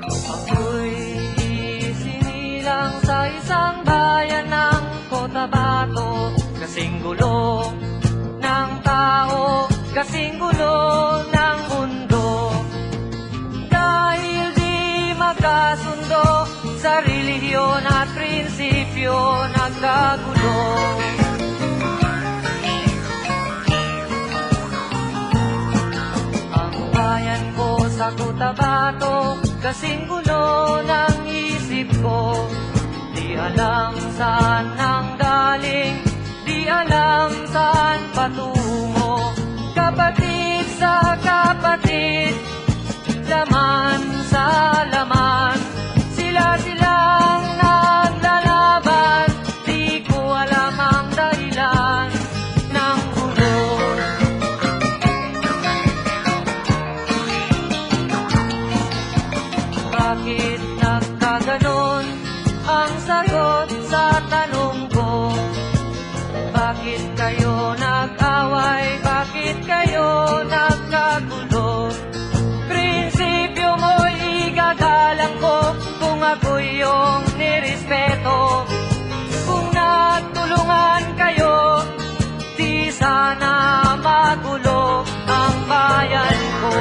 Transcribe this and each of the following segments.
Ako'y sinilang sa isang bayan ng Cotabato, kasing gulo ng tao, kasing gulo ng mundo. Dahil di magkasundo sa relihiyon at prinsipyo, nagkagulo. Ang bayan ko sa Cotabato, kasing gulo ng isip ko. Di alam saan nang galing, di alam saan patungo. Kapatid sa kapatid, laman sa laman, sila-silang naglalaban. Di ko alam ang dahilan ng gulo. Bakit nagkaganon ang sagot sa tanong ko? Bakit kayo nag-away? Bakit kayo nagkagulo? Prinsipyo mo'y igagalang ko kung ako'y iyong nirespeto. Kung nagtulungan kayo, di sana magulo ang bayan ko.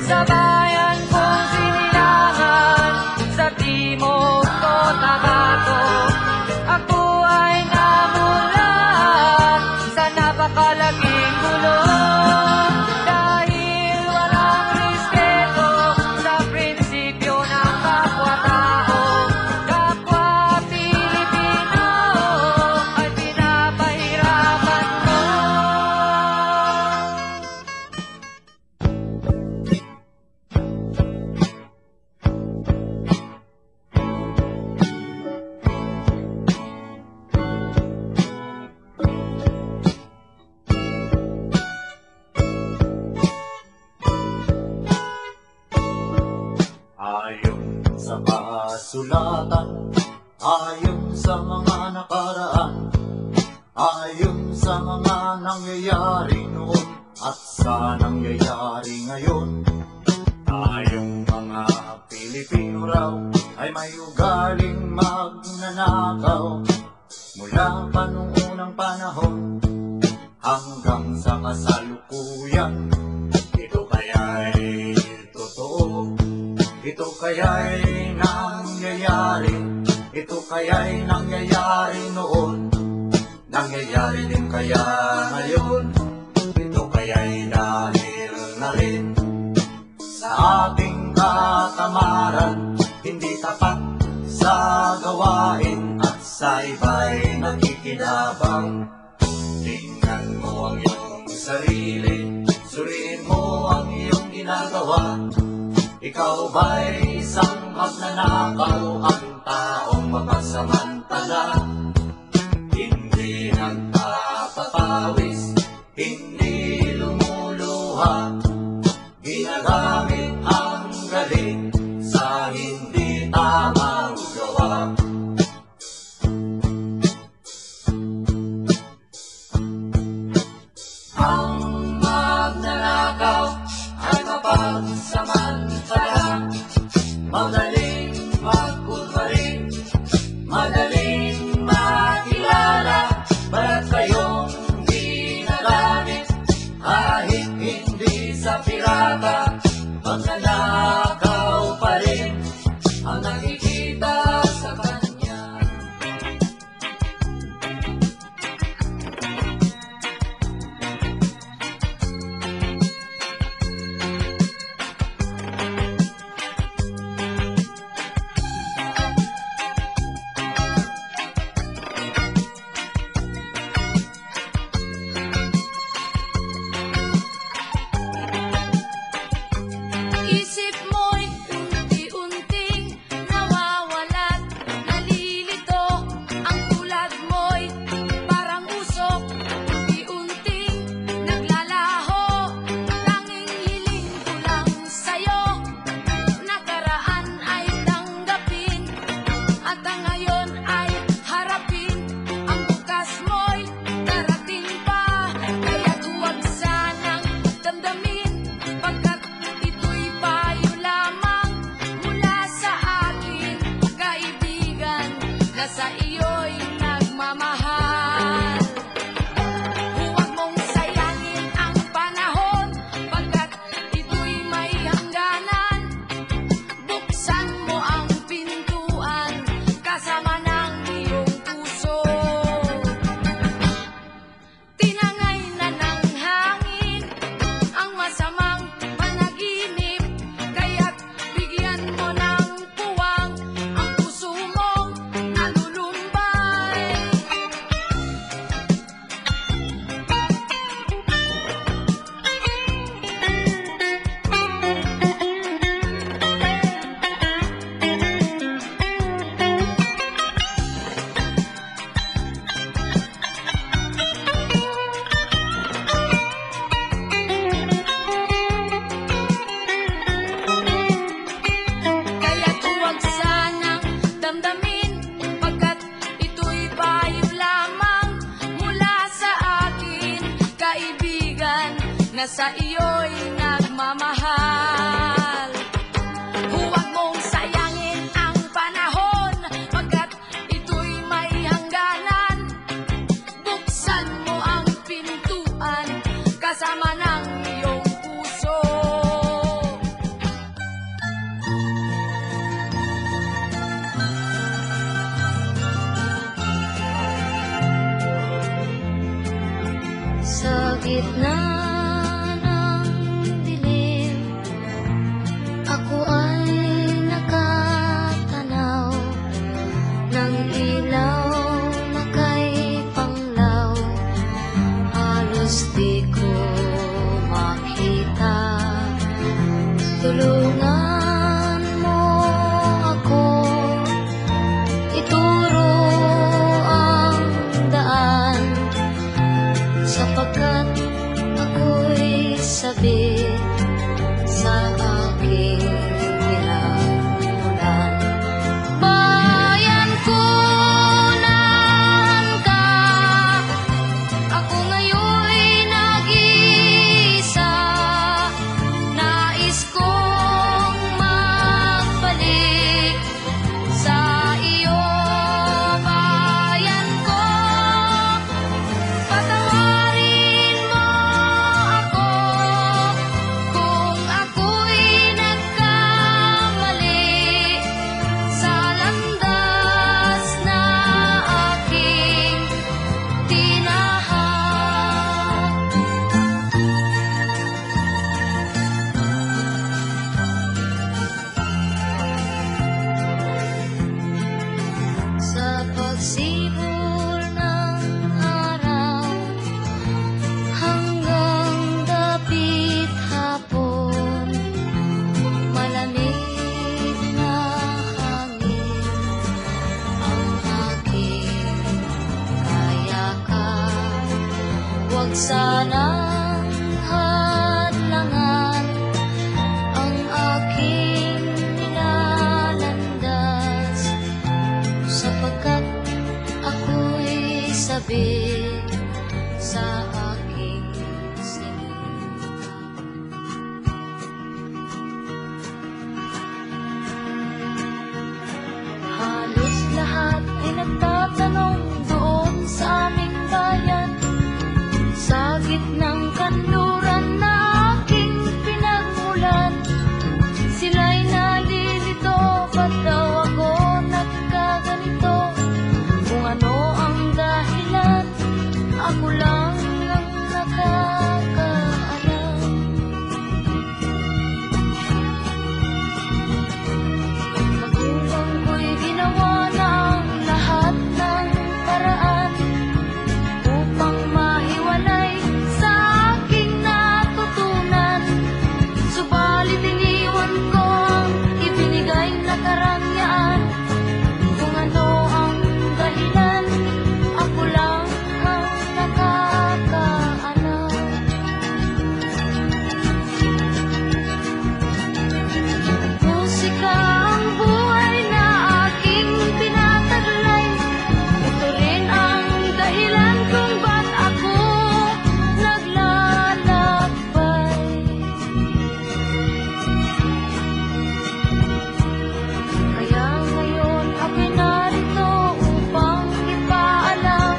Sa bayan kong sinilangan, sa Timog Cotabato, ako ay namulat sa napakalaking gulo. Dahil walang respeto sa prinsipyo ng kapwa-tao, kapwa Pilipino ay pinapahirapan mo. Ayon sa kasulatan, ayon sa mga nakaraan, ayon sa mga nangyayari noon at sa nangyayari ngayon, tayong mga Pilipino raw ay may ugaling magnanakaw. Mula pa nung unang panahon hanggang sa kasalukuyan, ito kaya'y totoo. Ito kaya'y nangyayari, ito kaya'y nangyayari noon, nangyayari din kaya ngayon. Ito kaya'y dahil na rin sa ating katamaran, hindi tapat sa gawain at sa iba'y nakikinabang. Tingnan mo ang iyong sarili, suriin mo ang iyong ginagawa. Ikaw ba'y isang magnanakaw, ang taong mapagsamantala? Hindi nagpapapawis, hindi lumuluha, ginagamit ang galing sa hindi tamang gawa. Ang magnanakaw ay mapagsamantala, madaling magkunwari, madaling makilala, ba't kayong ginagamit kahit hindi na sa iyo'y nagmamahal. Huwag mong sayangin ang panahon, pagkat ito'y may hangganan. Buksan mo ang pintuan kasama ng iyong puso. Sa gitna ng dilim, ako ay nakatanaw ng ilaw na kay panglaw. Halos di ko makita. Tulungan mo ako, ituro ang daan, sapagkat ako'y sabik sa aking pinagmulan. Bayan ko, nahan ka, ako ngayon'y nag-iisa. Nais kong magbalik sa iyo, bayan ko. Patawarin mo ako kung ako'y nagkamali sa landas na aking tinahak. Sa pagsibol ng araw hanggang dapit hapon, malamig na hangin ang aking kayakap. Huwag sanang hadlangan ang aking nilalandas, sapagkat ako'y sabik sa aking sinita. Halos lahat ay nagtatanong doon sa aming bayan, sa gitnang kanluran na aking pinagmulan. Sila'y nalilito, ba't daw ako nagkaganito? Kung ano ang dahilan, ako lang ang nakakaalam. Magulang ko'y ginawa na ang lahat ng paraan upang mahiwalay sa aking natutunan. Subalit iniwan ko ang ibinigay na karangyaan. Kung ano ang dahilan, ako lang ang nakakaalam. Musika ang buhay na aking tinataglay. Ito rin ang dahilan kung ba't ako naglalakbay. Kaya ngayon ako'y narito upang ipaalam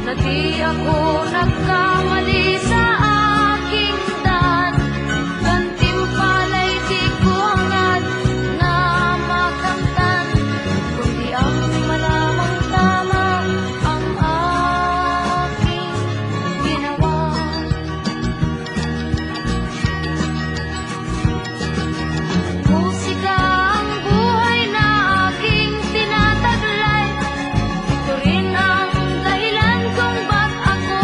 na di ako nagkamali sa aking daan. Gantimpala'y di ko hangad na makamtan, kundi ang malamang tama ang aking ginawa. Musika ang buhay na aking tinataglay. Ito rin ang dahilan kung ba't ako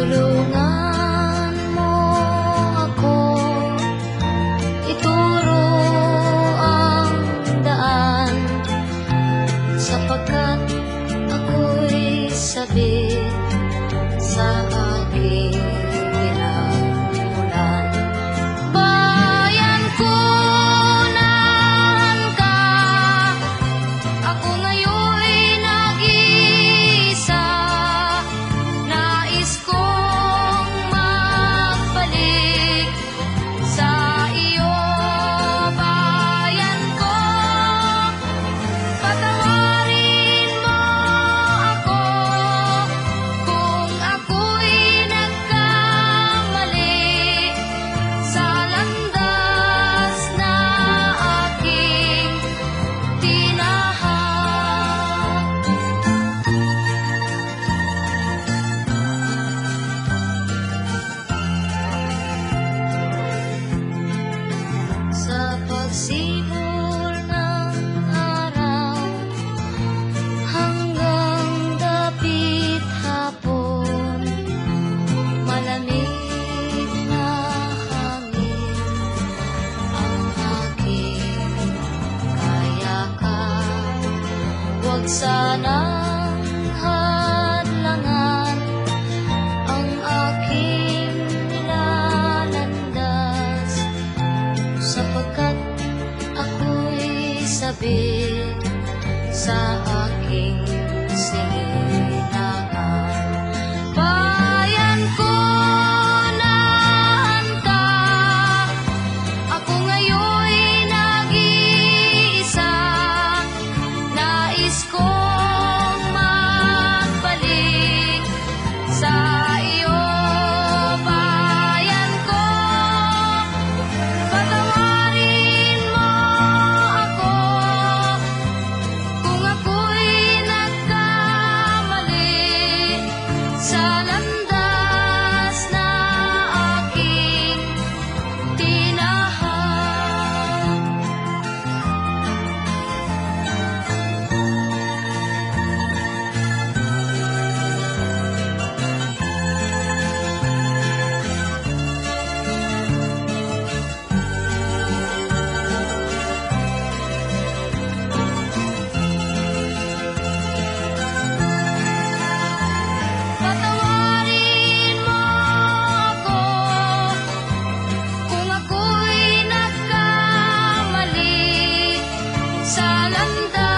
Tulungan mo ako, ituro ang daan, sapagkat ako'y sabik sa aking pinagmulan. Bayan ko, nahan ka, ako ngayon'y nag-iisa. Nais kong magbalik sa iyo, bayan ko. Patawarin mo ako kung ako'y nagkamali sa landas na aking tinahak. Sa pagsibol ng araw hanggang dapit hapon, malamig na hangin ang aking kayakap. Huwag sanang hadlangan ang aking nilalandas, sapagkat ako'y sabik sa aking sinahan. Bayan ko, nahan ka, ako ngayon'y nag-iisa. Nais kong magbalik sa iyo, bayan ko. Patawarin mo ako kung ako'y nagkamali sa landas na aking tinahak. Patawarin mo ako kung ako'y nagkamali sa landas